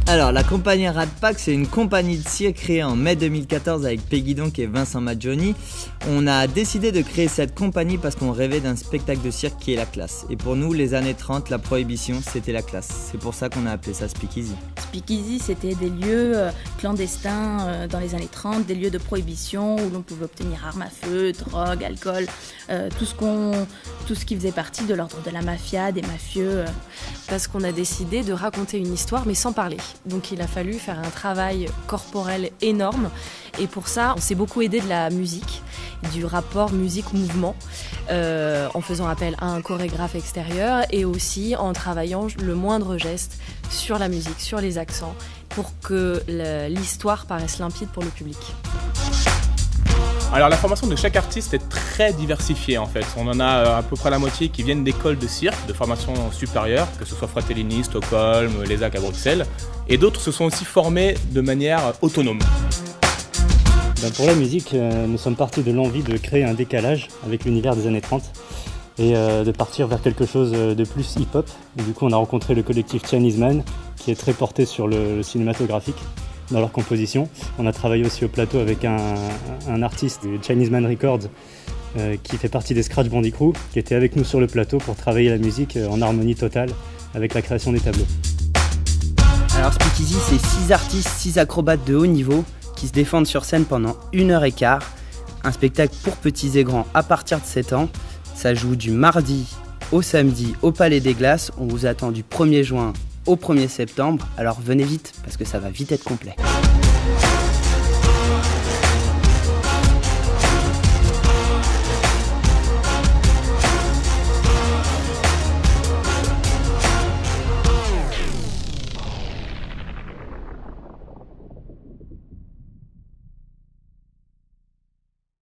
Alors, la compagnie Rat Pack, c'est une compagnie de cirque créée en mai 2014 avec Peggy Donk et Vincent Maggioni. On a décidé de créer cette compagnie parce qu'on rêvait d'un spectacle de cirque qui est la classe. Et pour nous, les années 30, la prohibition, c'était la classe. C'est pour ça qu'on a appelé ça Speakeasy. Speakeasy, c'était des lieux clandestins dans les années 30, des lieux de prohibition où l'on pouvait obtenir armes à feu, drogue, alcool, tout ce qui faisait partie de l'ordre de la mafia, des mafieux. Parce qu'on a décidé de raconter une histoire mais sans parler. Donc il a fallu faire un travail corporel énorme et pour ça on s'est beaucoup aidé de la musique, du rapport musique-mouvement en faisant appel à un chorégraphe extérieur et aussi en travaillant le moindre geste sur la musique, sur les accents pour que l'histoire paraisse limpide pour le public. Alors la formation de chaque artiste est très diversifiée en fait. On en a à peu près la moitié qui viennent d'écoles de cirque, de formation supérieure, que ce soit Fratellini, Stockholm, l'ESAC à Bruxelles, et d'autres se sont aussi formés de manière autonome. Pour la musique, nous sommes partis de l'envie de créer un décalage avec l'univers des années 30 et de partir vers quelque chose de plus hip-hop. Et du coup, on a rencontré le collectif Chinese Man qui est très porté sur le cinématographique dans leur composition. On a travaillé aussi au plateau avec un artiste du Chinese Man Records qui fait partie des Scratch Bandy Crew, qui était avec nous sur le plateau pour travailler la musique en harmonie totale avec la création des tableaux. Alors Speakeasy, c'est 6 artistes, 6 acrobates de haut niveau qui se défendent sur scène pendant 1h15. Un spectacle pour petits et grands à partir de 7 ans. Ça joue du mardi au samedi au Palais des Glaces. On vous attend du 1er juin au 1er septembre, alors venez vite parce que ça va vite être complet.